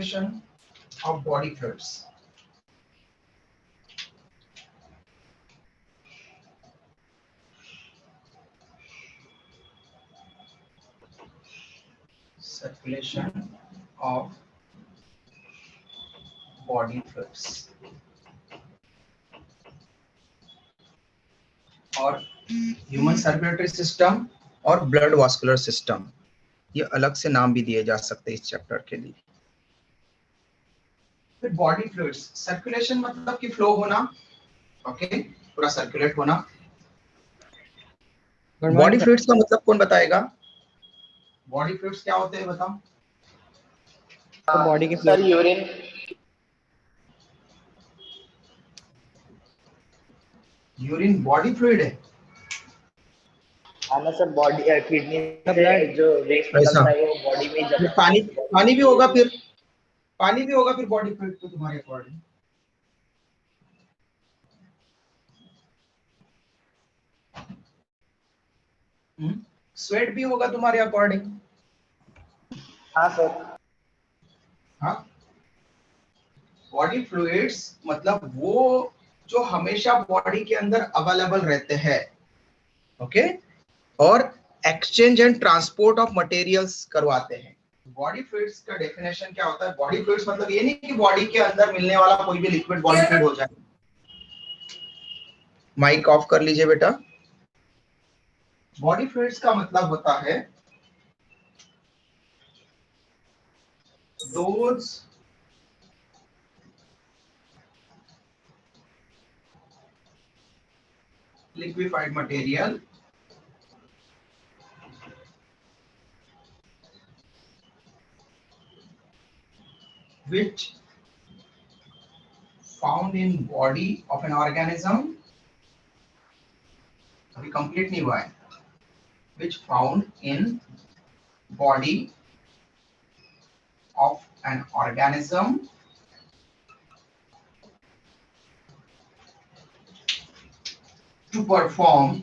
circulation of body fluids. Circulation of body fluids. और human circulatory system और blood vascular system, ये अलग से नाम भी दिए जा सकते हैं इस चैप्टर के लिए। फिर बॉडी फ्लूइड्स, सर्कुलेशन मतलब कि फ्लो होना, ओके, पूरा सर्कुलेट होना। बॉडी फ्लूइड्स का मतलब कौन बताएगा? बॉडी फ्लूइड्स क्या होते हैं बताओ? बॉडी के sir urine. Urine body fluid है? हाँ ना सर, बॉडी किडनी से जो वेस्ट निकलता है वो बॉडी में जमा। पानी भी होगा, फिर पानी भी होगा फिर बॉडी फ्लूइड तो तुम्हारे अकॉर्डिंग। स्वेट भी होगा तुम्हारे अकॉर्डिंग। हाँ सर। हाँ, बॉडी फ्लूइड्स मतलब वो जो हमेशा बॉडी के अंदर अवेलेबल रहते हैं, ओके, और exchange and transport of materials करवाते हैं। बॉडी फ्लूइड्स का डेफिनेशन क्या होता है? बॉडी फ्लूइड्स मतलब ये नहीं कि बॉडी के अंदर मिलने वाला कोई भी लिक्विड बॉडी फ्लूइड हो जाए। माइक ऑफ कर लीजिए बेटा। बॉडी फ्लूइड्स का मतलब होता है those liquefied material which found in body of an organism, अभी कंप्लीट नहीं हुआ है, which found in body of an organism to perform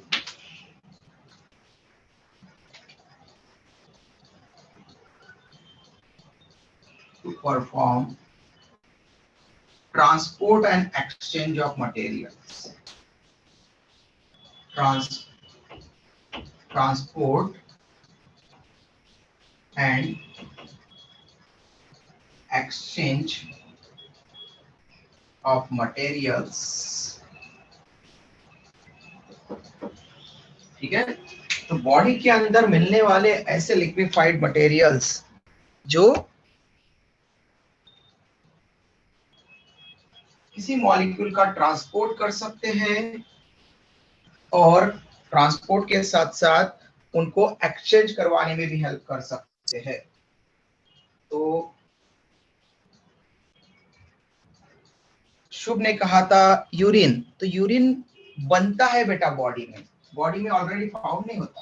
transport and exchange of materials. Transport and exchange of materials, ठीक है। तो बॉडी के अंदर मिलने वाले ऐसे लिक्विफाइड मटेरियल्स जो किसी मॉलिक्यूल का ट्रांसपोर्ट कर सकते हैं और ट्रांसपोर्ट के साथ साथ उनको एक्सचेंज करवाने में भी हेल्प कर सकते हैं। तो शुभ ने कहा था यूरिन, तो यूरिन बनता है बेटा बॉडी में ऑलरेडी फाउंड नहीं होता।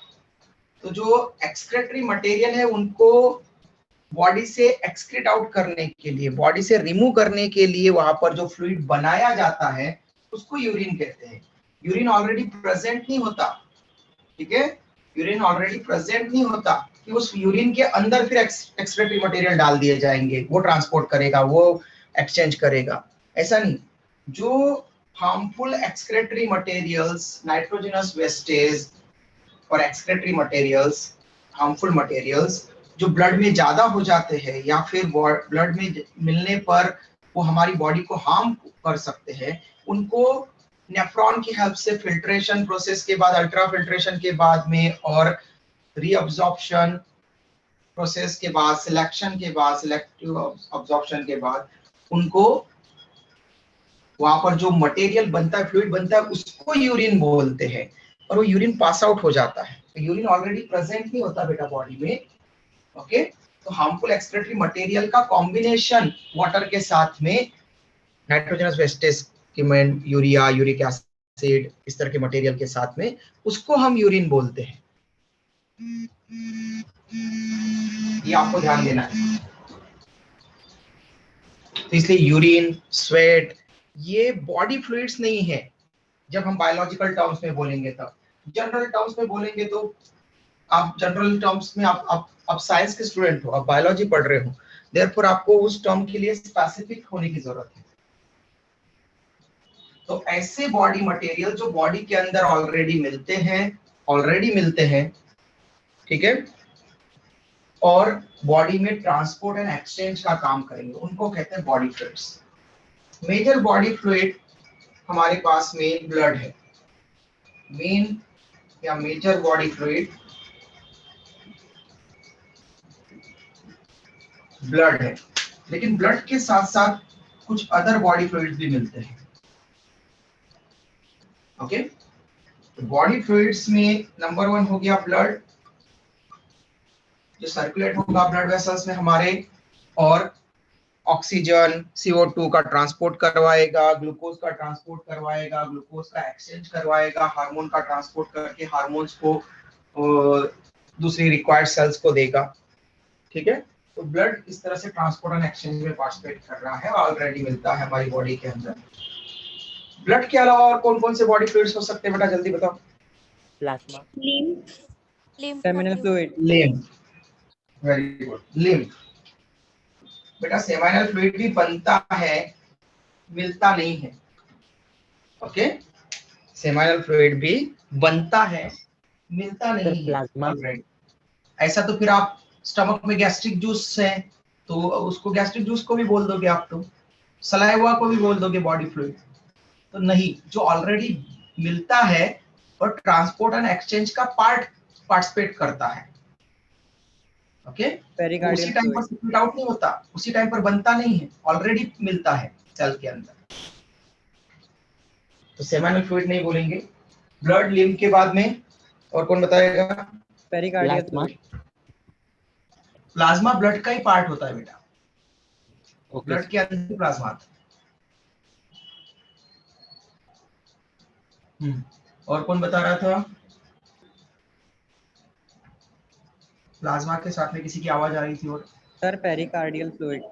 तो जो एक्सक्रेटरी मटेरियल है उनको बॉडी से एक्सक्रीट आउट करने के लिए, बॉडी से रिमूव करने के लिए वहां पर जो फ्लूइड बनाया जाता है उसको यूरिन कहते हैं। यूरिन ऑलरेडी प्रेजेंट नहीं होता, ठीक है, यूरिन ऑलरेडी प्रेजेंट नहीं होता कि उस यूरिन के अंदर फिर एक्सक्रेटरी मटेरियल डाल दिए जाएंगे, वो ट्रांसपोर्ट करेगा, वो एक्सचेंज करेगा, ऐसा नहीं। जो harmful excretory materials, nitrogenous wastage और एक्सक्रेटरी मटेरियल्स, हार्मफुल मटेरियल्स जो ब्लड में ज्यादा हो जाते हैं या फिर ब्लड में मिलने पर वो हमारी बॉडी को हार्म कर सकते हैं, उनको नेफ्रॉन की हेल्प से फिल्ट्रेशन प्रोसेस के बाद, अल्ट्रा फिल्ट्रेशन के बाद में और रीअब्जॉर्प्शन प्रोसेस के बाद, सिलेक्शन के बाद, सिलेक्टिव अब्जॉर्प्शन के बाद उनको वहां पर जो मटेरियल बनता है, फ्लूइड बनता है, उसको यूरिन बोलते हैं और वो यूरिन पास आउट हो जाता है। तो यूरिन ऑलरेडी प्रेजेंट नहीं होता बेटा बॉडी में, ओके। तो हार्मफुल एक्सक्रेटरी मटेरियल का कॉम्बिनेशन वाटर के साथ में, नाइट्रोजनस वेस्टेज की में यूरिया, यूरिक एसिड, इस तरह के मटेरियल के साथ में, उसको हम यूरिन बोलते हैं। ये आपको ध्यान देना है। तो इसलिए यूरिन, स्वेट ये बॉडी फ्लूइड्स नहीं है जब हम बायोलॉजिकल टर्म्स में बोलेंगे। तब जनरल टर्म्स में बोलेंगे तो आप जनरल टर्म्स में आप साइंस के स्टूडेंट हो, आप बायोलॉजी पढ़ रहे हो, देयरफॉर आपको उस टर्म के लिए स्पेसिफिक होने की जरूरत है। तो ऐसे बॉडी मटेरियल जो बॉडी के अंदर ऑलरेडी मिलते हैं, ठीक है, और बॉडी में ट्रांसपोर्ट एंड एक्सचेंज का काम करेंगे, उनको कहते हैं body fluids. Major body fluid हमारे पास में ब्लड है, मेन या मेजर बॉडी फ्लूइड ब्लड है, लेकिन ब्लड के साथ साथ कुछ अदर बॉडी फ्लूइड्स भी मिलते हैं। ओके, बॉडी फ्लूइड्स में नंबर 1 हो गया ब्लड, जो सर्कुलेट होगा ब्लड वेसल्स में हमारे, और ऑक्सीजन CO2 का ट्रांसपोर्ट करवाएगा, ग्लूकोज का ट्रांसपोर्ट करवाएगा, ग्लूकोज का एक्सचेंज करवाएगा, हार्मोन का ट्रांसपोर्ट करके हार्मोन्स को दूसरी रिक्वायर्ड सेल्स को देगा। ठीक है, तो ब्लड इस तरह से ट्रांसपोर्ट एंड एक्सचेंज में पार्टिसिपेट कर रहा है, ऑलरेडी मिलता है हमारी बॉडी के अंदर। ब्लड के अलावा और कौन कौन से बॉडी फ्लूइड्स हो सकते हैं बेटा, जल्दी बताओ। Plasma, lymph, seminal fluid, lymph, very good, lymph. बेटा सेमाइनल फ्लूइड भी बनता है, मिलता नहीं है। ओके, सेमाइनल फ्लूइड भी बनता है, मिलता नहीं है प्लाज्मा। ऐसा तो फिर आप स्टमक में गैस्ट्रिक जूस है तो उसको गैस्ट्रिक जूस को भी बोल दोगे आप, तो सलाइवा को भी बोल दोगे बॉडी फ्लूइड, तो नहीं, जो ऑलरेडी मिलता है और ट्रांसपोर्ट एंड एक्सचेंज का पार्टिसिपेट करता है। ओके, उसी टाइम पर स्प्लिट आउट नहीं होता, उसी टाइम पर बनता नहीं है, ऑलरेडी मिलता है सेल के अंदर, तो सेमाइनल फ्लूइड नहीं बोलेंगे। ब्लड, लिम्फ के बाद में और कौन बताएगा? Pericardial fluid. प्लाज्मा ब्लड का ही पार्ट होता है बेटा, ओके, ब्लड के अंदर प्लाज्मा आता है। और कौन बता रहा था? प्लाज्मा के साथ में किसी की आवाज आ रही थी। और sir pericardial fluid.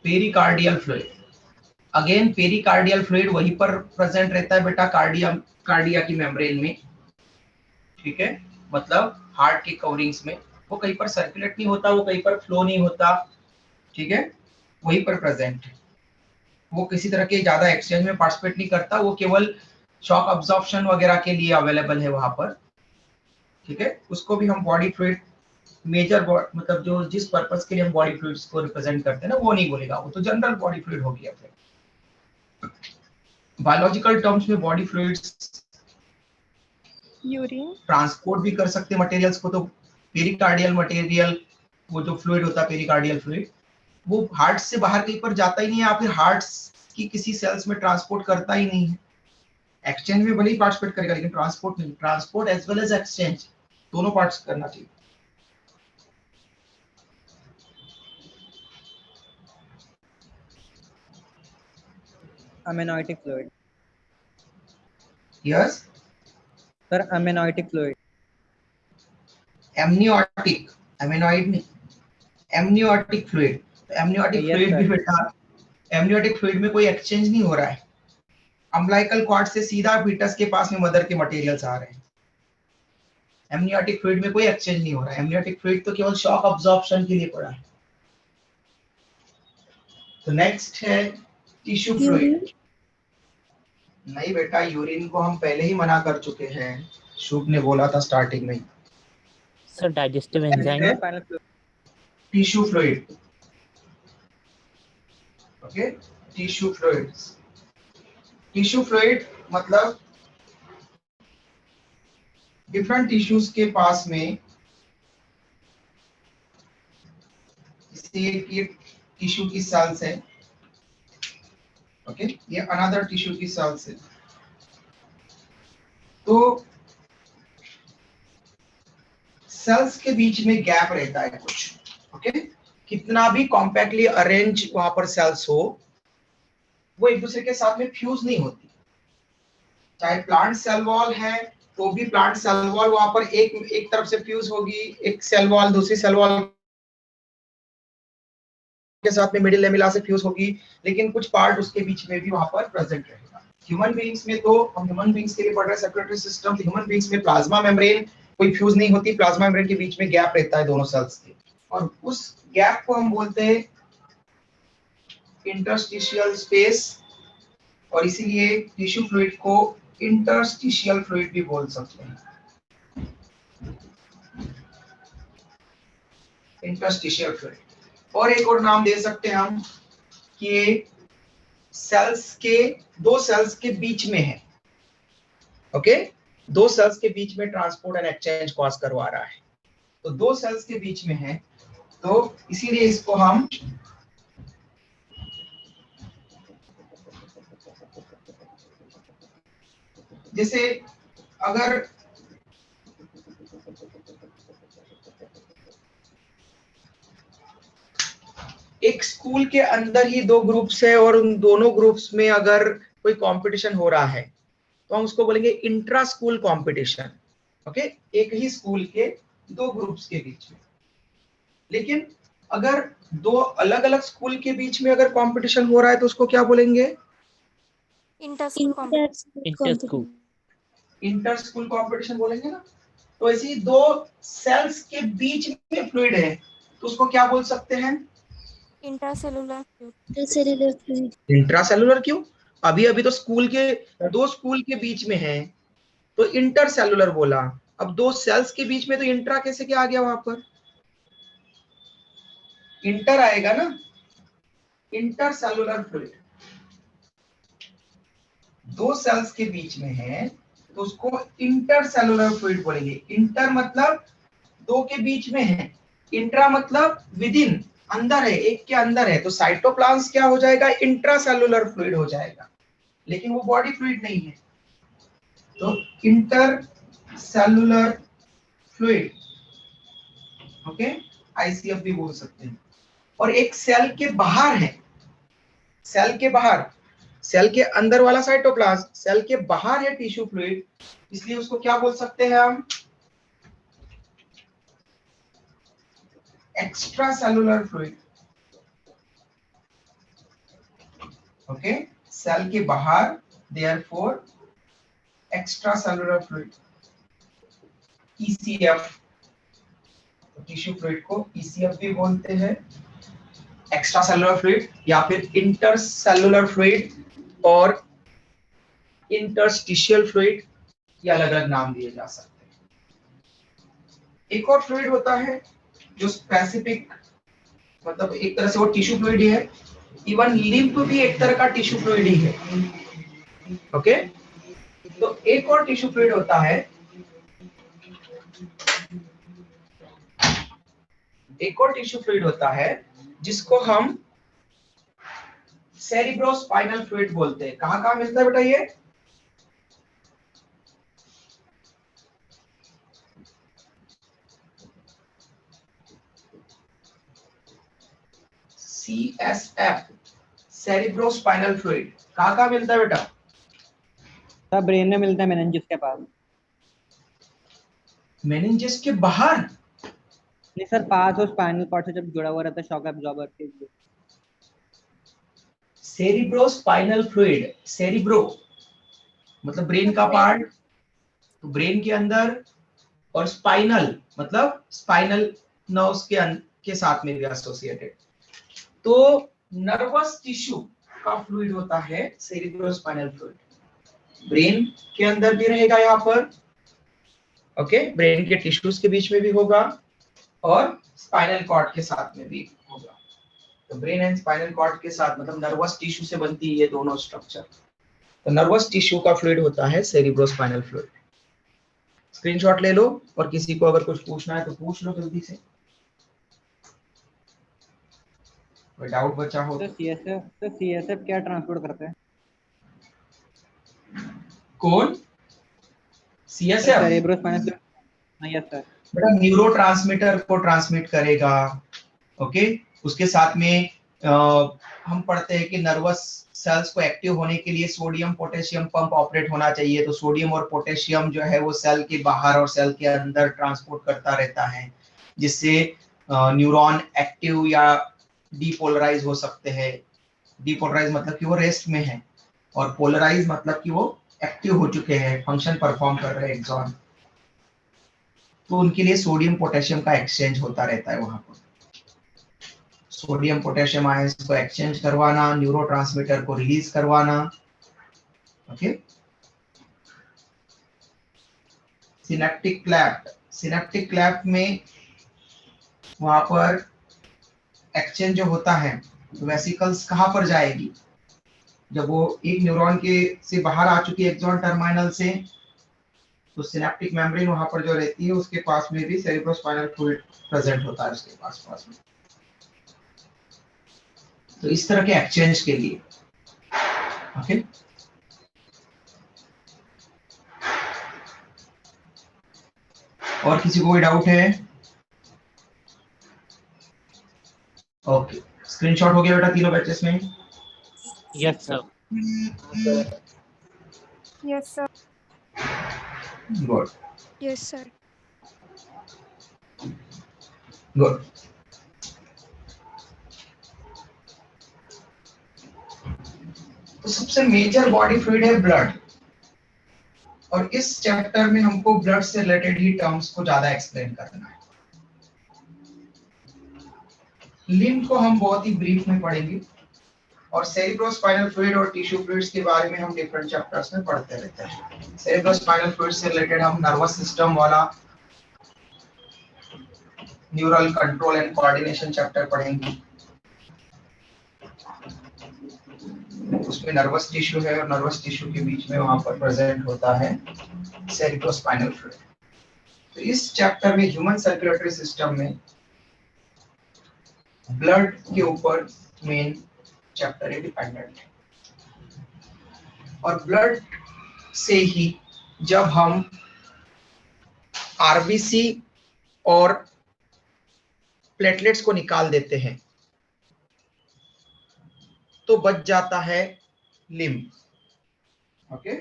Pericardial fluid, again pericardial fluid वहीं पर प्रेजेंट रहता है बेटा, कार्डिया की मेम्ब्रेन में। ठीक है, मतलब हार्ट की कवरिंग्स में, वो कहीं पर सर्कुलेट नहीं होता, वो कहीं पर फ्लो नहीं होता। ठीक है, वहीं पर प्रेजेंट है, वो किसी तरह के ज्यादा एक्सचेंज में पार्टिसिपेट नहीं करता, वो केवल शॉक अब्जॉर्प्शन वगैरह के लिए अवेलेबल है वहां पर। ठीक है, उसको भी हम बॉडी फ्लूइड मेजर मतलब जो जिस पर्पस के लिए हम बॉडी फ्लूइड्स को रिप्रेजेंट करते हैं ना, वो नहीं बोलेगा, वो तो जनरल बॉडी फ्लूइड हो गया। फिर बायोलॉजिकल टर्म्स में बॉडी फ्लूइड्स यूरिन, ट्रांसपोर्ट भी कर सकते हैं मटेरियल्स को, तो पेरिकार्डियल मटेरियल, वो जो फ्लूइड होता है पेरिकार्डियल फ्लूइड, वो हार्ट से बाहर कहीं पर जाता ही नहीं है, या फिर हार्ट की किसी सेल्स में ट्रांसपोर्ट करता ही नहीं है। एक्सचेंज में भले ही पार्टिसिपेट करेगा, लेकिन ट्रांसपोर्ट नहीं। Transport as well as exchange दोनों पार्ट्स करना चाहिए। Amniotic fluid. Yes, sir amniotic fluid. Amniotic, एमिनोइड नहीं, amniotic fluid. Amniotic Yes, fluid भी sir. बेटा, एमनियोटिक फ्लूइड में कोई एक्सचेंज नहीं हो रहा है, अम्बिलिकल कॉर्ड से सीधा फीटस के पास में मदर के मटेरियल्स आ रहे हैं। एमनियोटिक फ्लूइड में कोई एक्सचेंज नहीं हो रहा है, एमनियोटिक फ्लूइड तो केवल शॉक अब्जॉर्प्शन के लिए पड़ा है। तो नेक्स्ट है टिश्यू फ्लूइड। नहीं बेटा, यूरिन को हम पहले ही मना कर चुके हैं, शुभ ने बोला था स्टार्टिंग में। Sir digestive enzyme. Tissue fluid, okay, tissue fluids. Tissue fluid मतलब डिफरेंट टिश्यूज के पास में, ये टिश्यू की सेल्स है, ओके, ये अनदर टिश्यू की सेल्स है। तो सेल्स के बीच में गैप रहता है कुछ, ओके, कितना भी कॉम्पैक्टली अरेंज वहां पर सेल्स हो, वो एक दूसरे के साथ में फ्यूज नहीं होती। चाहे प्लांट सेल वॉल है तो भी प्लांट सेल वॉल वहां पर एक तरफ से फ्यूज होगी, एक सेल वॉल दूसरी सेल वॉल के साथ में मिडिल लेमिला से फ्यूज होगी, लेकिन कुछ पार्ट उसके बीच में भी वहां पर प्रेजेंट रहेगा। ह्यूमन बीइंग्स में तो हम ह्यूमन बीइंग्स के लिए पढ़ रहे हैं सर्कुलेटरी सिस्टम, ह्यूमन बीइंग्स में प्लाज्मा मेम्ब्रेन कोई फ्यूज नहीं होती, प्लाज्मा मेम्ब्रेन के बीच में गैप रहता है दोनों सेल्स के, और उस गैप को हम बोलते हैं इंटरस्टिशियल स्पेस, और इसीलिए टिश्यू फ्लूइड को इंटरस्टिशियल फ्लूइड भी बोल सकते हैं। इंटरस्टिशियल फ्लूइड, और एक और नाम दे सकते हैं हम कि सेल्स के, दो सेल्स के बीच में है, ओके, दो सेल्स के बीच में ट्रांसपोर्ट एंड एक्सचेंज कॉज करवा रहा है, तो दो सेल्स के बीच में है, तो इसीलिए इसको हम जैसे अगर एक स्कूल के अंदर ही दो ग्रुप्स है और उन दोनों ग्रुप्स में अगर कोई कंपटीशन हो रहा है तो हम उसको बोलेंगे इंट्रा स्कूल कंपटीशन, ओके, एक ही स्कूल के दो ग्रुप्स के बीच में। लेकिन अगर दो अलग अलग स्कूल के बीच में अगर कंपटीशन हो रहा है तो उसको क्या बोलेंगे? Inter school inter inter school competition बोलेंगे ना। तो ऐसे ही दो सेल्स के बीच में फ्लूइड है तो उसको क्या बोल सकते हैं? Intracellular fluid. इंट्रासेलुलर क्यों? अभी अभी तो स्कूल के, दो स्कूल के बीच में है तो इंटरसेलुलर बोला, अब दो सेल्स के बीच में तो इंट्रा कैसे क्या आ गया वहां पर? इंटर आएगा ना, इंटरसेलुलर फ्लूइड। दो सेल्स के बीच में है तो उसको इंटरसेलुलर फ्लूइड बोलेंगे। इंटर मतलब दो के बीच में है, इंट्रा मतलब विद इन, अंदर है, एक के अंदर है, तो साइटोप्लाज्म क्या हो जाएगा? इंट्रासेलुलर फ्लूइड हो जाएगा, लेकिन वो बॉडी फ्लूइड नहीं है, तो इंटरसेलुलर फ्लूइड, ओके, आईसीएफ भी बोल सकते हैं। और एक सेल के बाहर है, सेल के बाहर, सेल के अंदर वाला साइटोप्लाज्म, सेल के बाहर है टिश्यू फ्लूइड, इसलिए उसको क्या बोल सकते हैं हम? Extra cellular fluid, okay, cell के बाहर, therefore extra cellular fluid, ECF. Tissue fluid को ईसीएफ भी बोलते हैं, एक्स्ट्रा सेलुलर फ्लूइड, या फिर इंटरसेलुलर फ्लूइड और इंटरस्टिशियल फ्लूइड, ये अलग अलग नाम दिए जा सकते हैं। एक और फ्लूइड होता है जो स्पेसिफिक, मतलब एक तरह से वो टिश्यू फ्लूइड ही है, इवन लिम्फ भी एक तरह का टिश्यू फ्लूइड ही है, ओके। तो एक और टिश्यू फ्लूइड होता है, एक और टिश्यू फ्लूइड होता है जिसको हम सेरिब्रोस्पाइनल फ्लूइड बोलते हैं। कहां कहां मिलता है बेटा ये? CSF, सेरिब्रोस्पाइनल फ्लूइड, कहां कहां मिलता है बेटा? सब ब्रेन में मिलता है, मेनिंजिस के पास। मेनिंजिस के बाहर? नहीं सर, पास और स्पाइनल कॉर्ड से जब जुड़ा हुआ रहता है शॉक एब्जॉर्बर के लिए। सेरिब्रोस्पाइनल फ्लूइड, सेरिब्रो मतलब ब्रेन का पार्ट, तो ब्रेन के अंदर, और स्पाइनल मतलब स्पाइनल नर्व्स के साथ में भी एसोसिएटेड, तो नर्वस टिश्यू का फ्लूइड होता है सेरिब्रोस्पाइनल फ्लूइड। ब्रेन के अंदर भी रहेगा यहाँ पर, ओके, ब्रेन के टिश्यूज के बीच में भी होगा और स्पाइनल कॉर्ड के साथ में भी होगा। तो ब्रेन एंड स्पाइनल कॉर्ड के साथ, मतलब नर्वस टिश्यू से बनती है ये दोनों स्ट्रक्चर, तो नर्वस टिश्यू का फ्लूइड होता है सेरिब्रोस्पाइनल फ्लूइड। स्क्रीनशॉट ले लो और किसी को अगर कुछ पूछना है तो पूछ लो जल्दी से, कोई डाउट बचा हो तो। सीएसएफ क्या ट्रांसपोर्ट करते हैं? कौन? CSF? Cerebrospinal fluid. Yes sir. बेटा न्यूरोट्रांसमीटर को ट्रांसमिट करेगा, ओके। उसके साथ में हम पढ़ते हैं कि नर्वस सेल्स को एक्टिव होने के लिए सोडियम पोटेशियम पंप ऑपरेट होना चाहिए, तो सोडियम और पोटेशियम जो है वो सेल के बाहर और सेल के अंदर ट्रांसपोर्ट करता रहता है, जिससे न्यूरॉन एक्टिव या डीपोलराइज हो सकते हैं। डीपोलराइज मतलब कि वो रेस्ट में है, और पोलराइज मतलब कि वो एक्टिव हो चुके हैं, फंक्शन परफॉर्म कर रहे हैं एक्सॉन, तो उनके लिए सोडियम पोटेशियम का एक्सचेंज होता रहता है वहां पर। सोडियम पोटेशियम आयंस को एक्सचेंज करवाना, न्यूरोट्रांसमीटर को रिलीज करवाना। Okay, synaptic cleft, synaptic cleft में वहां पर एक्सचेंज जो होता है, वेसिकल्स कहाँ पर जाएगी, जब वो एक न्यूरॉन के से बाहर आ चुकी है एक्सॉन टर्मिनल से, तो सिनेप्टिक मेम्ब्रेन वहां पर जो रहती है उसके पास में भी सेरिब्रोस्पाइनल फ्लूइड प्रेजेंट होता है उसके पास में। तो इस तरह के एक्सचेंज के लिए। ओके, और किसी को कोई डाउट है? ओके, स्क्रीनशॉट हो गया बेटा तीनों बैचेस में? Yes sir. Yes, sir. Good Yes, sir. Good. तो सबसे मेजर बॉडी फ्लूइड है ब्लड, और इस चैप्टर में हमको ब्लड से रिलेटेड ही टर्म्स को ज्यादा एक्सप्लेन करना है। लिम्ब को हम बहुत ही ब्रीफ में पढ़ेंगे, और सेरिब्रोस्पाइनल फ्लूइड और टिश्यू फ्लूइड्स के बारे में हम डिफरेंट चैप्टर्स में पढ़ते रहते हैं। सेरिब्रोस्पाइनल फ्लूइड से रिलेटेड हम नर्वस सिस्टम वाला neural control and coordination chapter पढ़ेंगे, उसमें नर्वस टिश्यू है और नर्वस टिश्यू के बीच में वहां पर प्रेजेंट होता है सेरिब्रोस्पाइनल फ्लूइड। तो इस चैप्टर में ह्यूमन सर्कुलेटरी सिस्टम में ब्लड के ऊपर मेन चैप्टर है डिपेंडेंट है, और ब्लड से ही जब हम आरबीसी और प्लेटलेट्स को निकाल देते हैं तो बच जाता है लिम्ब। ओके,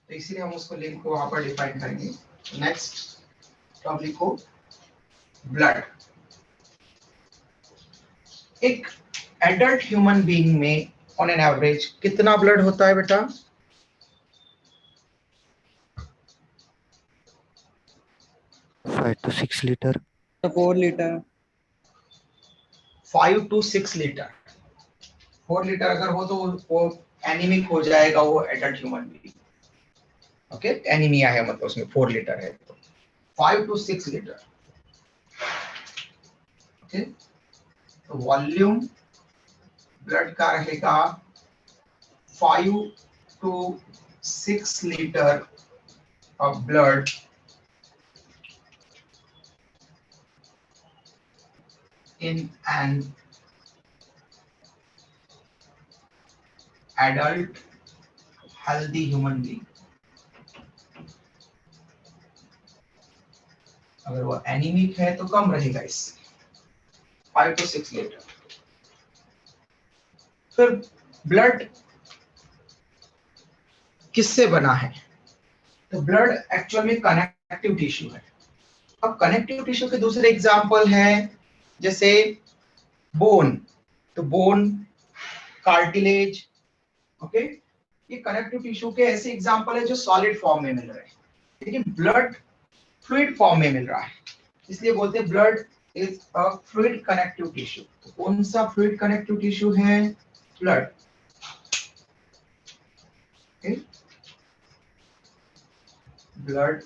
तो इसीलिए हम उसको लिम्ब को वहां पर डिफाइन करेंगे। नेक्स्ट टॉपिक को ब्लड। एक एडल्ट ह्यूमन बीइंग में ऑन एन एवरेज कितना ब्लड होता है बेटा? Five to 6 litre. 4 litre. 5 to 6 litre. 4 litre अगर हो तो वो एनीमिक हो जाएगा वो adult human being. Okay, anaemia है मतलब उसमें 4 लीटर है तो 5 to 6 लीटर। ओके, तो वॉल्यूम ब्लड का रहेगा 5 to 6 litre of blood in an adult healthy human being। अगर वो एनीमिक है तो कम रहेगा इससे, 5 to 6 लीटर। फिर ब्लड किससे बना है? तो ब्लड एक्चुअल में कनेक्टिव टिश्यू है। अब कनेक्टिव टिश्यू के दूसरे एग्जांपल है जैसे बोन, तो बोन, कार्टिलेज। ओके, ये कनेक्टिव टिश्यू के ऐसे एग्जांपल है जो सॉलिड फॉर्म में मिल रहे हैं, लेकिन ब्लड फ्लूइड फॉर्म में मिल रहा है, इसलिए बोलते हैं blood is a fluid connective tissue. तो कौन सा फ्लूइड कनेक्टिव टिश्यू है? Blood. Blood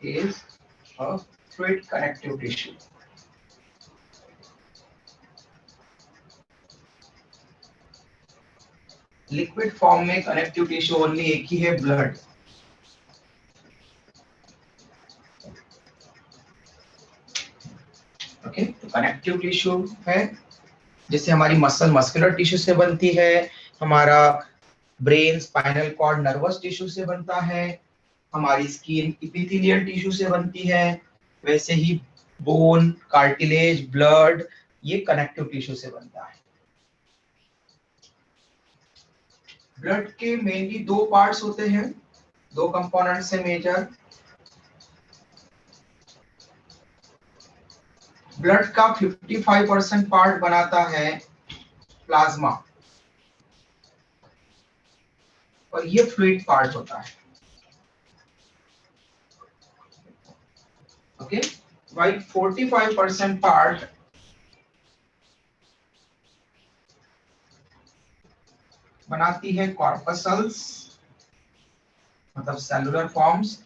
is a fluid connective tissue. Liquid form में कनेक्टिव टिश्यू ओनली एक ही है, ब्लड। ओके, तो कनेक्टिव टिश्यू है जैसे हमारी मसल मस्कुलर टिश्यू से बनती है, हमारा brain spinal cord nervous tissue से बनता है, हमारी स्किन इपिथेलियल टिश्यू से बनती है, वैसे ही बोन, कार्टिलेज, ब्लड ये कनेक्टिव टिश्यू से बनता है। ब्लड के मेनली दो पार्ट्स होते हैं, दो कंपोनेंट्स है मेजर। ब्लड का 55% पार्ट बनाता है प्लाज्मा, और ये फ्लूइड पार्ट होता है। ओके, वाइल 45% पार्ट बनाती है कॉर्पसल्स, मतलब सेलुलर फॉर्म्स,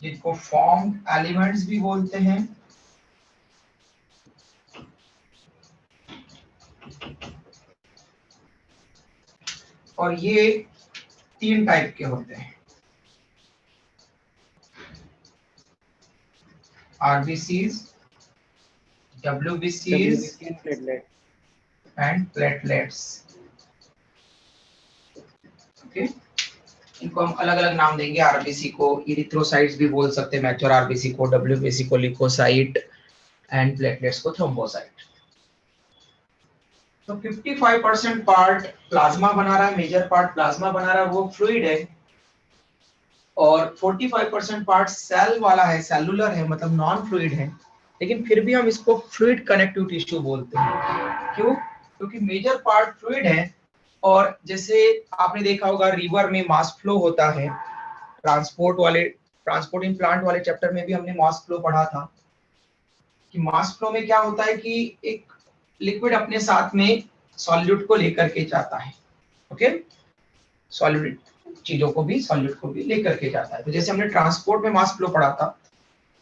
जिनको फॉर्म एलिमेंट्स भी बोलते हैं। और ये 3 टाइप के होते हैं, आरबीसीज, डब्ल्यूबीसीज एंड प्लेटलेट्स। ओके, इनको हम अलग अलग नाम देंगे। आरबीसी को इरिथ्रोसाइट्स भी बोल सकते हैं, मैच्योर आरबीसी को, डब्ल्यूबीसी को लिकोसाइट एंड प्लेटलेट्स को थ्रोम्बोसाइट। तो 55% पार्ट प्लाज्मा बना रहा है, मेजर पार्ट प्लाज्मा बना रहा है, वो फ्लूइड है, और 45% पार्ट सेल वाला है, सेलुलर है, मतलब नॉन फ्लूइड है, लेकिन फिर भी हम इसको फ्लूइड कनेक्टिव टिश्यू बोलते हैं। क्यों? क्योंकि मेजर पार्ट फ्लूइड है, और जैसे आपने देखा होगा रिवर में मास फ्लो होता है, ट्रांसपोर्टिंग प्लांट वाले चैप्टर में भी हमने मास फ्लो पढ़ा था कि मास फ्लो में क्या होता है कि एक लिक्विड अपने साथ में सॉल्यूट को लेकर के जाता है। ओके, सॉलिड चीजों को भी, सॉल्यूट को भी लेकर के जाता है। तो जैसे हमने ट्रांसपोर्ट में मास फ्लो पढ़ा था,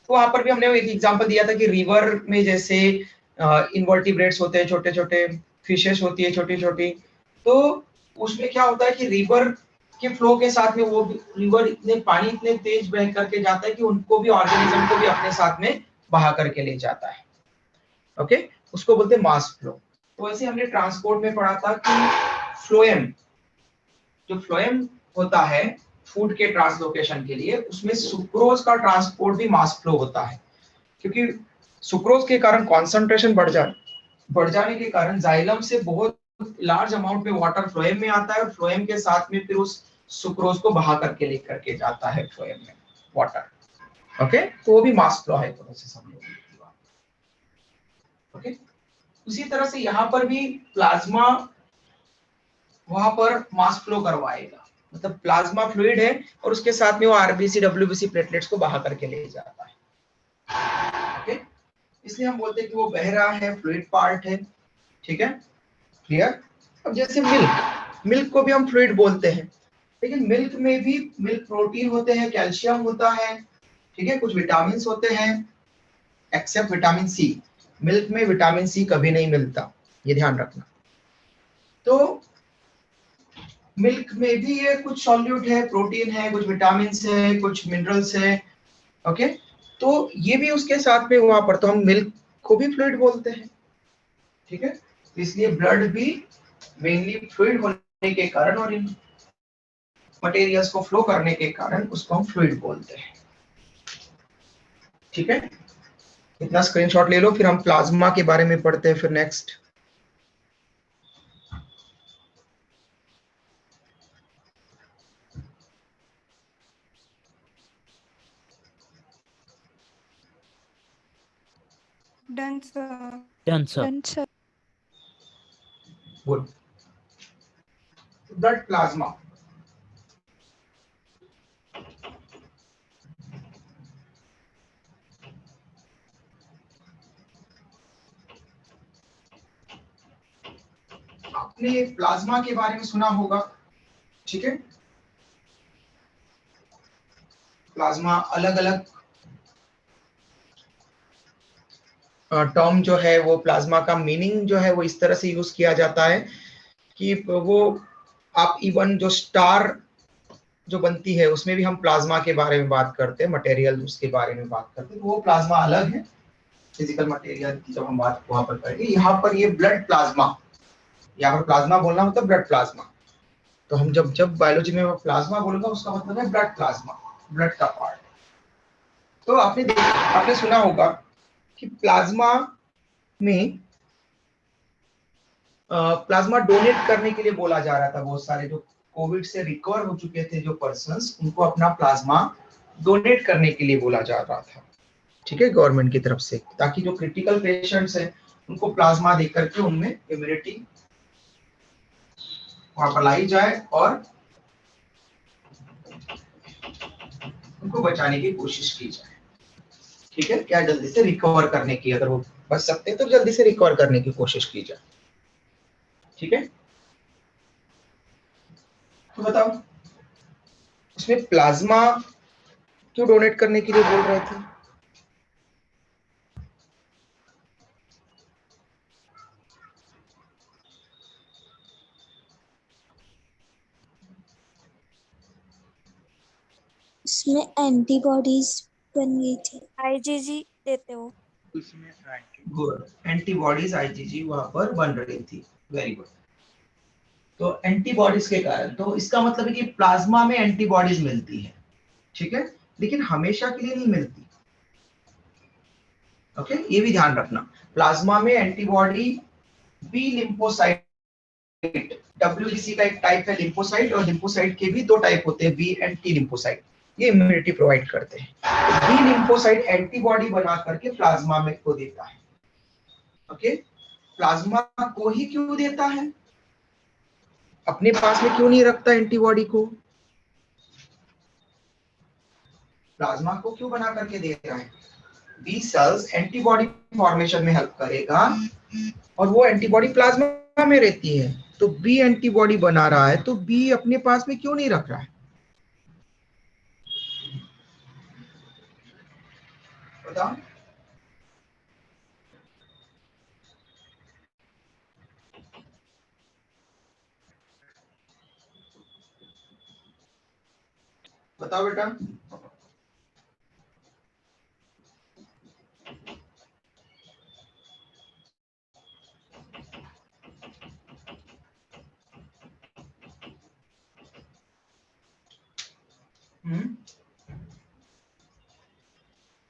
तो वहां पर भी हमने एक एग्जांपल दिया था कि रिवर में जैसे इनवर्टिब्रेट्स होते हैं, छोटे छोटे फिशेस होती है छोटी छोटी, तो उसमें क्या होता है कि रिवर के फ्लो के साथ में वो रिवर पानी इतने तेज बह करके जाता है कि उनको भी, ऑर्गेनिज्म को भी अपने साथ में बहा करके ले जाता है। ओके, उसको बोलते हैं मास फ्लो। तो वैसे हमने ट्रांसपोर्ट में पढ़ा था कि फ्लोएम, जो फ्लोएम होता है फूड के ट्रांसलोकेशन के लिए, उसमें सुक्रोज का ट्रांसपोर्ट भी मास फ्लो होता है, क्योंकि सुक्रोज के कारण कॉन्सेंट्रेशन बढ़ जाने के कारण जाइलम से बहुत लार्ज अमाउंट में वाटर फ्लोएम में आता है, और फ्लोएम के साथ में फिर उस सुक्रोज को बहा करके लेकर के जाता है फ्लोएम में वाटर। ओके, तो वो भी मास फ्लो है प्रोसेस हम लोग। ओके, उसी तरह से यहाँ पर भी प्लाज्मा वहां पर मास फ्लो करवाएगा, मतलब प्लाज्मा फ्लूइड है और उसके साथ में वो आरबीसी डब्ल्यूबीसी प्लेटलेट्स को बहा करके ले जाता है। ओके, इसलिए हम बोलते हैं कि वो बह रहा है, फ्लूइड पार्ट है। ठीक है, क्लियर? अब जैसे मिल्क को भी हम फ्लूइड बोलते हैं, लेकिन मिल्क में भी मिल्क प्रोटीन होते हैं, कैल्शियम होता है, ठीक है, कुछ विटामिन होते हैं, एक्सेप्ट विटामिन सी। मिल्क में विटामिन सी कभी नहीं मिलता, ये ध्यान रखना। तो मिल्क में भी ये कुछ सॉल्यूट है, प्रोटीन है, कुछ विटामिन है, कुछ मिनरल्स है। ओके, तो ये भी उसके साथ में वहां पर, तो हम मिल्क को भी फ्लूइड बोलते हैं। ठीक है, तो इसलिए ब्लड भी मेनली फ्लूइड होने के कारण और इन मटेरियल्स को फ्लो करने के कारण उसको हम फ्लूइड बोलते हैं। ठीक है, इतना स्क्रीनशॉट ले लो, फिर हम प्लाज्मा के बारे में पढ़ते हैं फिर next. Done, sir. Done, sir. Done, sir. Good. Blood plasma, आपने प्लाज्मा के बारे में सुना होगा। ठीक है, प्लाज्मा अलग अलग टर्म जो है, वो प्लाज्मा का मीनिंग जो है वो इस तरह से यूज किया जाता है कि वो आप इवन जो स्टार जो बनती है उसमें भी हम प्लाज्मा के बारे में बात करते हैं, मटेरियल उसके बारे में बात करते हैं, तो वो प्लाज्मा अलग है। फिजिकल मटेरियल की जब हम बात वहां पर करेंगे, यहाँ पर ये ब्लड प्लाज्मा, यहाँ पर प्लाज्मा बोलना मतलब ब्लड प्लाज्मा। तो हम जब बायोलॉजी में प्लाज्मा बोलेगा उसका मतलब है ब्लड प्लाज्मा, ब्लड का पार्ट। तो आपने सुना होगा कि प्लाज्मा में प्लाज्मा डोनेट करने के लिए बोला जा रहा था। बहुत सारे जो कोविड से रिकवर हो चुके थे जो पर्सन्स, उनको अपना प्लाज्मा डोनेट करने के लिए बोला जा रहा था। ठीक है, गवर्नमेंट की तरफ से, ताकि जो क्रिटिकल पेशेंट्स हैं उनको प्लाज्मा दे करके उनमें इम्यूनिटी वहां पर लाई जाए और उनको बचाने की कोशिश की जाए। ठीक है, क्या जल्दी से रिकवर करने की, अगर वो बच सकते हैं तो जल्दी से रिकवर करने की कोशिश की जाए। ठीक है, तो बताओ उसमें प्लाज्मा क्यों डोनेट करने के लिए बोल रहे थे? उसमें एंटीबॉडीज बन गई थी। आईजीजी देते हो। गुड, एंटीबॉडीज आईजीजी वहां पर बन रही थी। Very good. तो एंटीबॉडीज के कारण, तो इसका मतलब है कि प्लाज्मा में एंटीबॉडीज मिलती है, ठीक है, लेकिन हमेशा के लिए नहीं मिलती। ओके, ये भी ध्यान रखना। प्लाज्मा में एंटीबॉडी बी लिम्फोसाइट, डब्ल्यूबीसी का एक टाइप है लिम्फोसाइट, और लिम्फोसाइट के भी दो टाइप होते हैं, बी एंड टी लिम्फोसाइट। ये इम्यूनिटी प्रोवाइड करते हैं। बी लिम्फोसाइट एंटीबॉडी बना करके प्लाज्मा में को देता है। ओके, प्लाज्मा को ही क्यों देता है? अपने पास में क्यों नहीं रखता एंटीबॉडी को? प्लाज्मा को क्यों बना करके दे रहा है? बी सेल्स एंटीबॉडी फॉर्मेशन में हेल्प करेगा, और वो एंटीबॉडी प्लाज्मा में रहती है। तो बी एंटीबॉडी बना रहा है, तो बी अपने पास में क्यों नहीं रख रहा है? बताओ। बताओ बेटा।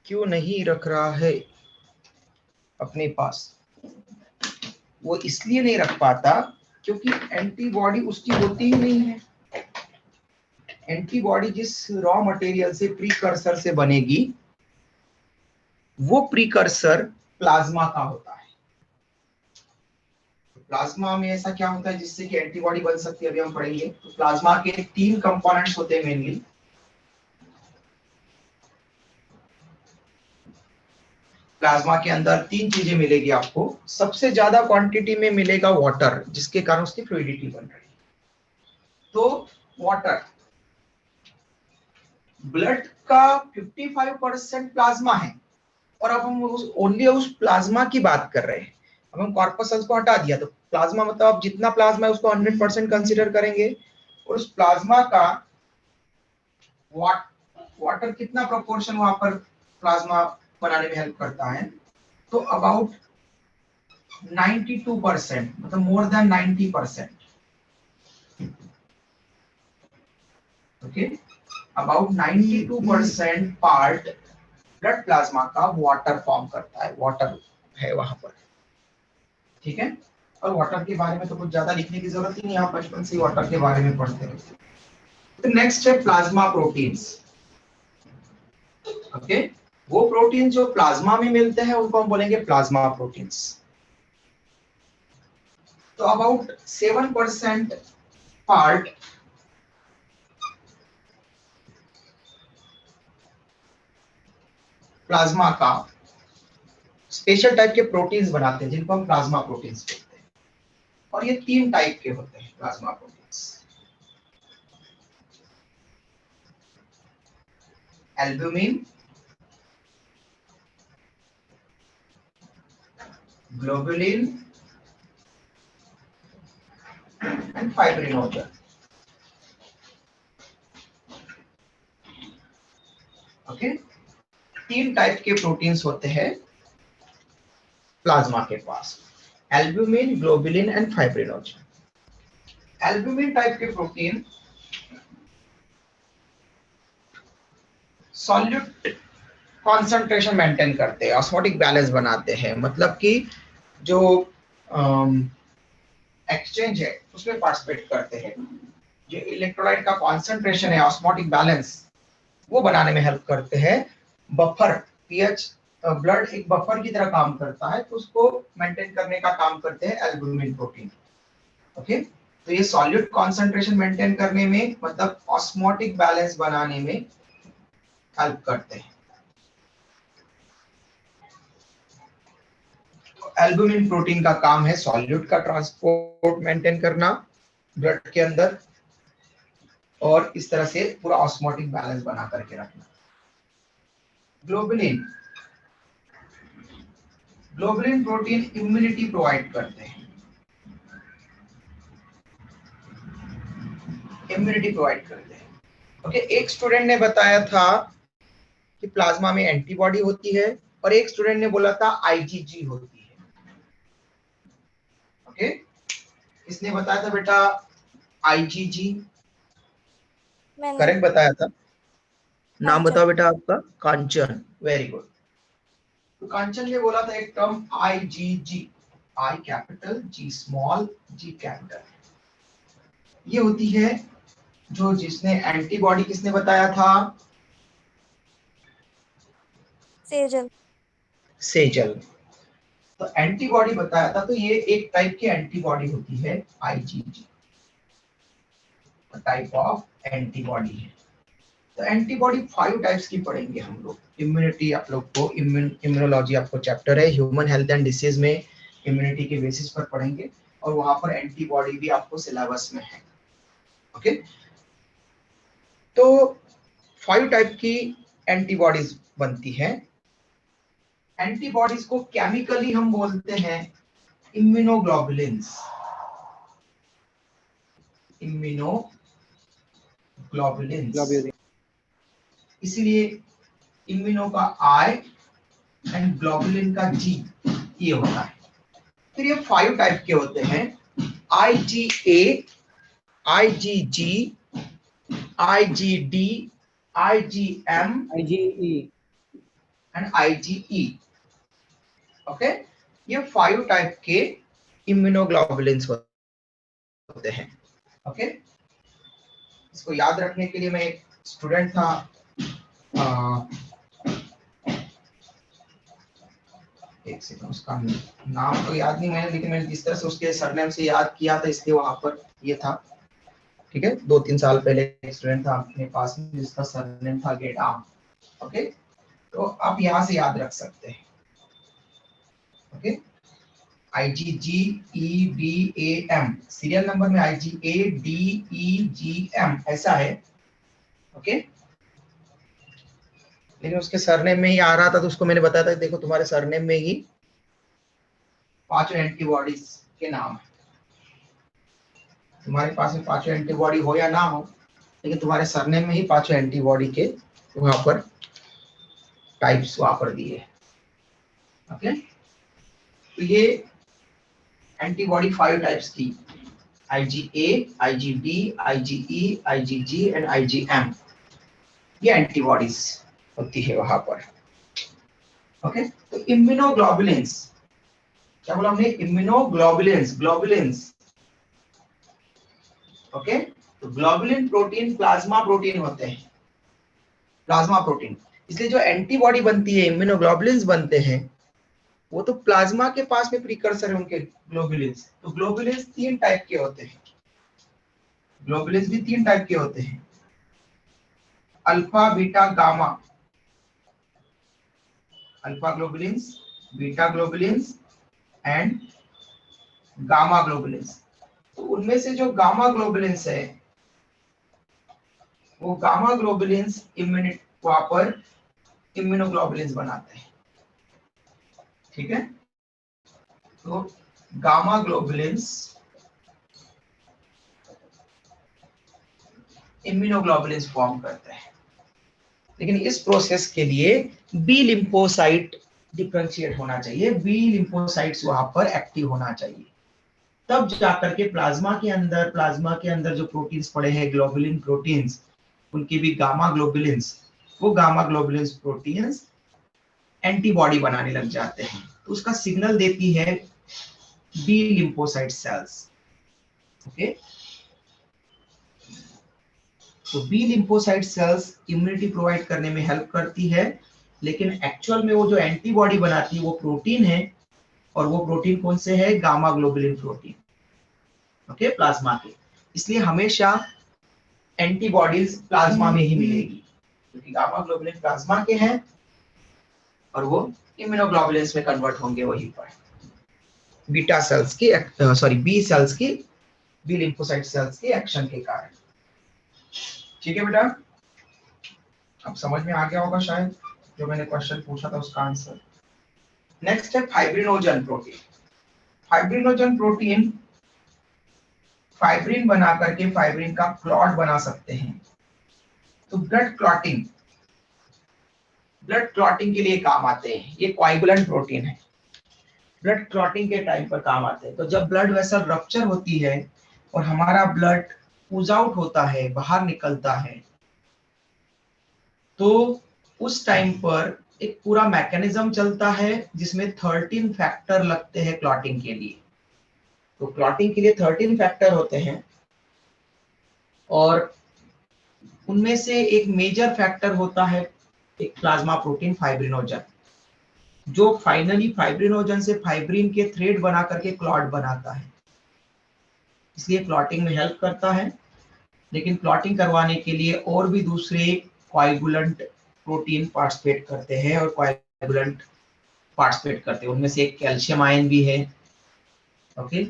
क्यों नहीं रख रहा है अपने पास? वो इसलिए नहीं रख पाता क्योंकि एंटीबॉडी उसकी होती ही नहीं है। एंटीबॉडी जिस रॉ मटेरियल से, प्रीकर्सर से बनेगी, वो प्रीकर्सर प्लाज्मा का होता है। प्लाज्मा में ऐसा क्या होता है जिससे कि एंटीबॉडी बन सकती है, अभी हम पढ़ेंगे। तो प्लाज्मा के तीन कंपोनेंट्स होते हैं मेनली। प्लाज्मा के अंदर तीन चीजें मिलेगी आपको। सबसे ज्यादा क्वांटिटी में मिलेगा वाटर, जिसके कारण उसकी फ्लूइडिटी बन रही है। तो वाटर, ब्लड का 55% प्लाज्मा है, और अब हम ओनली उस प्लाज्मा की बात कर रहे हैं। अब हम कॉर्पसल्स को हटा दिया, तो प्लाज्मा मतलब आप जितना प्लाज्मा है उसको 100% कंसीडर करेंगे, और उस प्लाज्मा का वाटर कितना प्रोपोर्शन वहां पर प्लाज्मा बनाने में हेल्प करता है? तो अबाउट 92%, मतलब more than 90%। Okay, about 92% part blood plasma का वाटर फॉर्म करता है, वाटर है वहां पर, ठीक है। और वाटर के बारे में तो कुछ ज्यादा लिखने की जरूरत ही नहीं, आप बचपन से ही वाटर के बारे में पढ़ते रहते हैं। तो नेक्स्ट है प्लाज्मा प्रोटीन्स। ओके, वो प्रोटीन जो प्लाज्मा में मिलते हैं उनको हम बोलेंगे प्लाज्मा प्रोटीन्स। तो अबाउट 7% पार्ट प्लाज्मा का स्पेशल टाइप के प्रोटीन्स बनाते हैं, जिनको हम प्लाज्मा प्रोटीन्स बोलते हैं। और ये तीन टाइप के होते हैं plasma proteins. Albumin, globulin and fibrinogen. Okay, तीन टाइप के प्रोटीन्स होते हैं प्लाज्मा के पास, albumin, globulin and fibrinogen. Albumin type के प्रोटीन सॉल्यूट कॉन्सेंट्रेशन मेंटेन करते हैं, ऑस्मोटिक बैलेंस बनाते हैं, मतलब कि जो एक्सचेंज है उसमें पार्टिसिपेट करते हैं। जो इलेक्ट्रोलाइट का कॉन्सेंट्रेशन है, ऑस्मोटिक बैलेंस, वो बनाने में हेल्प करते हैं। बफर, पीएच, ब्लड एक बफर की तरह काम करता है, तो उसको मेंटेन करने का काम करते हैं एल्ब्यूमिन प्रोटीन। ओके, तो ये सॉल्यूट कॉन्सेंट्रेशन मेंटेन करने में, मतलब ऑस्मोटिक बैलेंस बनाने में हेल्प करते हैं। एल्ब्यूमिन प्रोटीन का काम है सॉल्यूट का ट्रांसपोर्ट मेंटेन करना ब्लड के अंदर, और इस तरह से पूरा ऑस्मोटिक बैलेंस बना करके रखना। Globulin, globulin protein immunity provide करते हैं, इम्यूनिटी प्रोवाइड करते हैं। ओके, एक स्टूडेंट ने बताया था कि प्लाज्मा में एंटीबॉडी होती है और एक स्टूडेंट ने बोला था आईजीजी होती है। ओके, किसने बताया था बेटा आईजीजी? मैंने करेक्ट बताया था। नाम कांचन। बताओ बेटा आपका। Kanchan, very good. तो कांचन ने बोला था एक term IgG, I capital G small G capital. ये होती है जो जिसने एंटीबॉडी, किसने बताया था? सेजल। सेजल। तो एंटीबॉडी बताया था, तो ये एक टाइप की एंटीबॉडी होती है आईजीजी, टाइप ऑफ एंटीबॉडी है। तो एंटीबॉडी 5 टाइप्स की पढ़ेंगे हम लोग। इम्यूनिटी आप लोग को, इम्यूनोलॉजी आपको चैप्टर है, ह्यूमन हेल्थ एंड डिसीज में इम्यूनिटी के बेसिस पर पढ़ेंगे और वहां पर एंटीबॉडी भी आपको सिलेबस में है। ओके, तो 5 टाइप की एंटीबॉडीज बनती है। एंटीबॉडीज को केमिकली हम बोलते हैं इम्यूनोग्लोबुलिन्स, इम्यूनोग्लोबुलिन्स। इसीलिए इम्यूनो का आई एंड ग्लोबुलिन का जी ये होता है। फिर ये 5 टाइप के होते हैं, IgA, IgG, IgD, IgM IgE and IgE। Okay, ये 5 टाइप के इम्यूनोग्लोबुलिन्स होते हैं। ओके, इसको याद रखने के लिए मैं एक स्टूडेंट था, एक सेकंड, उसका नाम तो याद नहीं मैंने, लेकिन मैंने जिस तरह से उसके सरनेम से याद किया था इसलिए वहां पर ये था। ठीक है, 2-3 साल पहले एक स्टूडेंट था अपने पास में जिसका सरनेम था गेडाम। ओके, तो आप यहाँ से याद रख सकते हैं। ओके, IgGEBAM, सीरियल नंबर में IgADEGM ऐसा है। ओके, लेकिन उसके सरनेम में ही आ रहा था, तो उसको मैंने बताया था देखो तुम्हारे सरनेम में ही 5 एंटीबॉडीज के नाम है। तुम्हारे पास में 5 एंटीबॉडी हो या ना हो, लेकिन तुम्हारे सरनेम में ही 5 एंटीबॉडी के वहां पर टाइप्स वहां पर दिए। ओके, तो ये एंटीबॉडी 5 टाइप्स की, IgA, IgD, IgE, IgG and IgM, ये एंटीबॉडीज होती है वहां पर। ओके, तो इम्यूनोग्लोबुलिन्स, क्या बोला हमने? Immunoglobulins, globulins. ओके, तो ग्लोबुलिन प्रोटीन प्लाज्मा प्रोटीन होते हैं, प्लाज्मा प्रोटीन। इसलिए जो एंटीबॉडी बनती है, इम्यूनोग्लोबुलिन्स बनते हैं, वो तो प्लाज्मा के पास में प्रीकर्सर है उनके ग्लोबुलिन्स। तो ग्लोबुलिन्स 3 टाइप के होते हैं, ग्लोबुलिन्स भी 3 टाइप के होते हैं, alpha beta gamma. Alpha globulins, beta globulins and gamma globulins. तो उनमें से जो गामा ग्लोबुलिन्स है, वो गामा ग्लोबुलिन्स इम्यूनिटी वहां पर इम्यूनोग्लोबुलिन्स बनाते हैं। ठीक है, तो गामा ग्लोबुलिन्स इम्यूनोग्लोबुलिन्स फॉर्म करते हैं। लेकिन इस प्रोसेस के लिए बी लिम्फोसाइट डिफरेंशिएट होना चाहिए, बी लिम्फोसाइट्स वहां पर एक्टिव होना चाहिए, तब जाकर के प्लाज्मा के अंदर जो प्रोटीन्स पड़े हैं, ग्लोबुलिन प्रोटीन्स, उनकी भी गामा ग्लोबुलिन्स, वो गामा ग्लोबुलिन्स प्रोटीन्स एंटीबॉडी बनाने लग जाते हैं। तो उसका सिग्नल देती है बी लिम्फोसाइट सेल्स। ओके, तो B lymphocyte cells immunity provide करने में हेल्प करती है, लेकिन एक्चुअल में वो जो एंटीबॉडी बनाती है वो प्रोटीन है, और वो प्रोटीन कौन से है? Gamma globulin protein. Okay, plasma के। इसलिए हमेशा एंटीबॉडीज प्लाज्मा में ही मिलेगी, क्योंकि गामा ग्लोबुलिन प्लाज्मा के हैं और वो इम्यूनोग्लोबुलिन्स में कन्वर्ट होंगे वहीं पर, बीटा सेल्स की, सॉरी बी सेल्स की, बी लिम्फोसाइट सेल्स के एक्शन के कारण। ठीक है बेटा, अब समझ में आ गया होगा शायद जो मैंने क्वेश्चन पूछा था उसका आंसर। नेक्स्ट है fibrinogen protein. Fibrinogen protein fibrin बना करके फाइब्रिन का क्लॉट बना सकते हैं। तो ब्लड क्लॉटिंग के लिए काम आते हैं। ये कोएगुलेंट प्रोटीन है, ब्लड क्लॉटिंग के टाइम पर काम आते हैं। तो जब ब्लड वेसल रप्चर होती है और हमारा ब्लड पूज आउट होता है, बाहर निकलता है, तो उस टाइम पर एक पूरा मैकेनिज्म चलता है जिसमें 13 फैक्टर लगते हैं क्लॉटिंग के लिए। तो क्लॉटिंग के लिए 13 फैक्टर होते हैं और उनमें से एक मेजर फैक्टर होता है एक प्लाज्मा प्रोटीन फाइब्रिनोजन, जो फाइनली फाइब्रिनोजन से फाइब्रिन के थ्रेड बना करके क्लॉट बनाता है। इसलिए क्लॉटिंग में हेल्प करता है। लेकिन क्लॉटिंग करवाने के लिए और भी दूसरे कोएगुलेंट प्रोटीन पार्टिसिपेट करते हैं और कोएगुलेंट पार्टिसिपेट करते हैं। उनमें से एक कैल्शियम आयन भी है, ओके,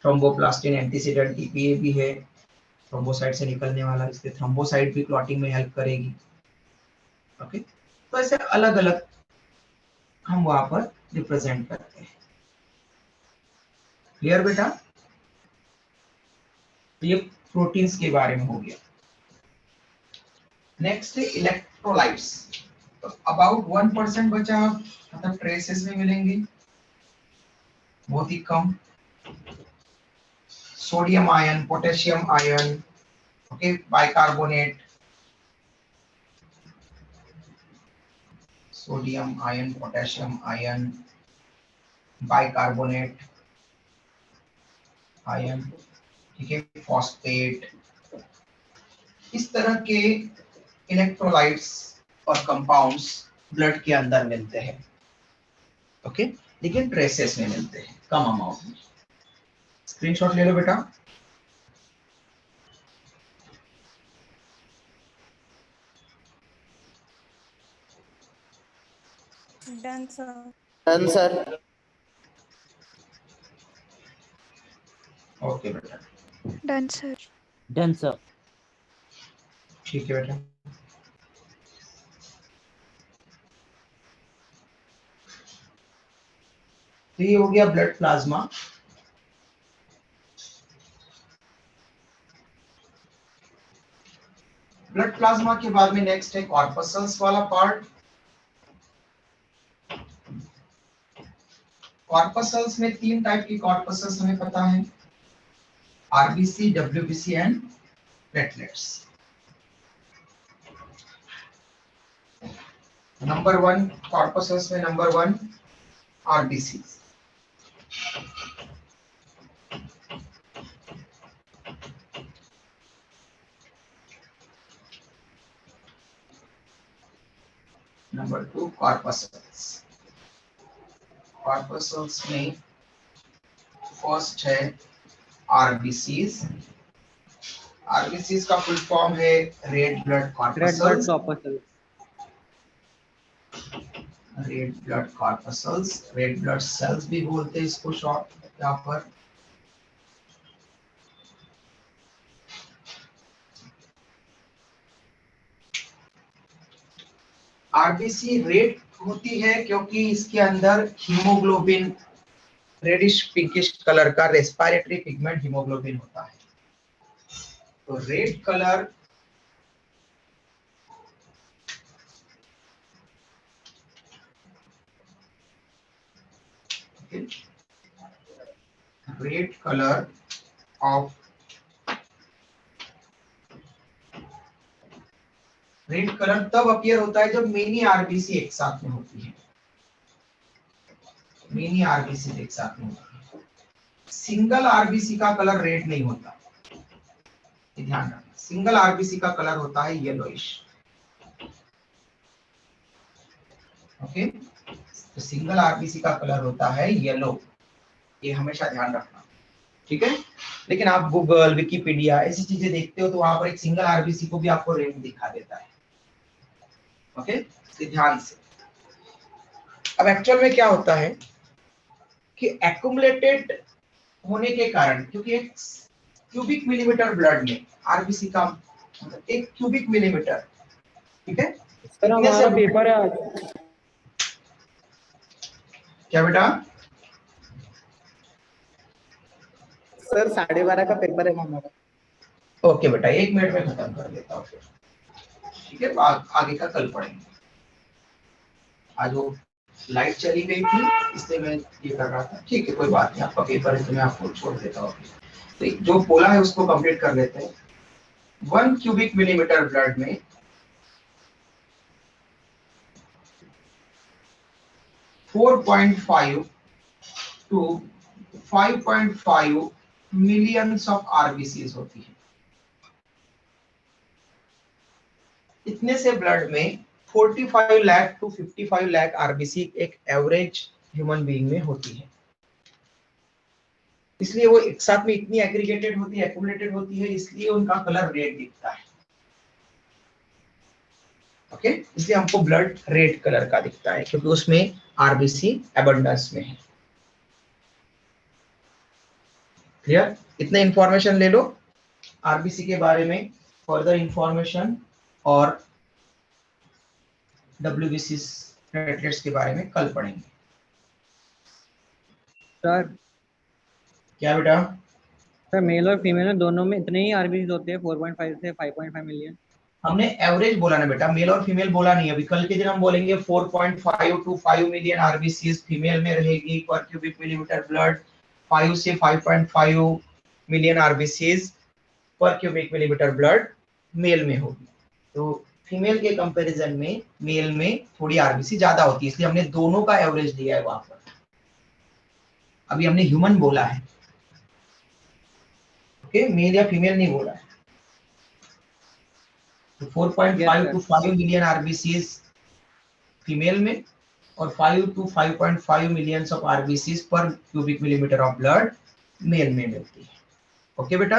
थ्रोम्बोप्लास्टिन, एंटीसीडेंट, टीपीए भी है, थ्रोम्बोसाइट से निकलने वाला, इसलिए थ्रोम्बोसाइट भी क्लॉटिंग में हेल्प करेगी। ओके, तो ऐसे अलग अलग हम वहां पर रिप्रेजेंट करते हैं। क्लियर बेटा? तो ये प्रोटीन्स के बारे में हो गया। नेक्स्ट है इलेक्ट्रोलाइट्स। तो अबाउट 1% बचा, मतलब ट्रेसेस में मिलेंगे, बहुत ही कम। Sodium ion, potassium ion, okay, bicarbonate, sodium ion, potassium ion, bicarbonate ion, ठीक है, फॉस्फेट, इस तरह के इलेक्ट्रोलाइट्स और कंपाउंड्स ब्लड के अंदर मिलते हैं, ओके, लेकिन ट्रेसेस में मिलते हैं, कम अमाउंट में। स्क्रीनशॉट ले लो बेटा। Done, sir. Done sir. Okay बेटा, Done, sir. Done sir. ठीक है बेटा। तो ये हो गया ब्लड प्लाज्मा। ब्लड प्लाज्मा के बाद में नेक्स्ट है कॉर्पसल्स वाला पार्ट। कॉर्पसल्स में 3 टाइप की कॉर्पसल्स हमें पता है, RBC, WBC and platelets. Number 1 corpuscles में number 1 RBC. Number 2 corpuscles. Corpuscles में फर्स्ट है आरबीसीज। आरबीसीज का फुल फॉर्म है red blood corpuscles. Red blood corpuscles, red blood cells भी बोलते हैं इसको शॉर्ट यहाँ पर। आरबीसी रेड होती है क्योंकि इसके अंदर हीमोग्लोबिन, रेडिश पिंकिश कलर का रेस्पिरेटरी पिगमेंट हीमोग्लोबिन होता है। तो red colour red colour of red colour तब अपीयर होता है जब मेनी आरबीसी एक साथ में होती है। मेनी आरबीसी एक साथ में होती है। सिंगल आरबीसी का कलर रेड नहीं होता, ध्यान रखना। सिंगल आरबीसी का कलर होता है येलोइश, ओके। तो सिंगल आरबीसी का कलर होता है येलो, ये हमेशा ध्यान रखना, ठीक है। लेकिन आप गूगल, विकिपीडिया ऐसी चीजें देखते हो तो वहां पर एक सिंगल आरबीसी को भी आपको रेड दिखा देता है, ओके, ध्यान से। अब एक्चुअल में क्या होता है कि एक्युमुलेटेड होने के कारण, क्योंकि एक क्यूबिक मिलीमीटर ब्लड में आरबीसी का 1 क्यूबिक मिलीमीटर, ठीक है। सर हमारा पेपर है आज। क्या बेटा? सर 12:30 का पेपर है हमारा। ओके बेटा, 1 मिनट में खत्म कर देता हूँ फिर, ठीक है। आगे का कल पढ़ेंगे। आज वो लाइट चली गई थी इसलिए मैं ये कर रहा था, ठीक है, कोई बात नहीं, आपका पेपर है तो मैं आपको छोड़ देता हूँ। तो जो बोला है उसको कंप्लीट कर लेते हैं। 1 क्यूबिक मिलीमीटर ब्लड में 4.5 to 5.5 मिलियंस ऑफ आरबीसीज होती है। इतने से ब्लड में 45 लाख टू 55 लाख आरबीसी एक एवरेज ह्यूमन बीइंग में होती है। इसलिए वो एक साथ में इतनी एग्रीगेटेड होती है, एक्यूमुलेटेड होती है, इसलिए उनका कलर रेड दिखता है। ओके, इसलिए हमको ब्लड रेड कलर का दिखता है क्योंकि उसमें आरबीसी एबंडेंस में है। क्लियर? इतना इंफॉर्मेशन ले लो आरबीसी के बारे में। फर्दर इंफॉर्मेशन और डब्ल्यूबीसी प्लेटलेट्स के बारे में कल पढ़ेंगे। सर क्या बेटा? सर मेल और फीमेल में दोनों में इतने ही आरबीसी होते हैं, 4.5 से 5.5 मिलियन। हमने एवरेज बोला ना बेटा, मेल और फीमेल बोला नहीं। अभी कल के दिन हम बोलेंगे 4.5 to 5 मिलियन आरबीसीज फीमेल में रहेगी पर क्यूबिक मिलीमीटर ब्लड, 5 से 5.5 million RBCs per cubic millimetre blood male में होगी। तो फीमेल के कंपैरिजन में मेल में थोड़ी आरबीसी ज्यादा होती है, इसलिए हमने दोनों का एवरेज दिया है वहां पर। अभी हमने ह्यूमन बोला है, ओके, मेल या फीमेल नहीं बोला है। तो 4.5 to 5 मिलियन आरबीसीज फीमेल में और 5 to 5.5 millions of RBCs per cubic millimetre of blood male में मिलती है। ओके बेटा?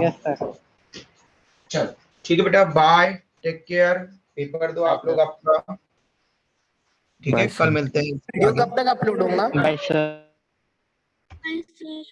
Yes sir. चलो ठीक है बेटा, बाय, टेक केयर। पेपर दो आप लोग अपना, ठीक है। Bye, कल sir. मिलते हैं। वीडियो कब तक अपलोड होगा? Bye sir. Bye, sir.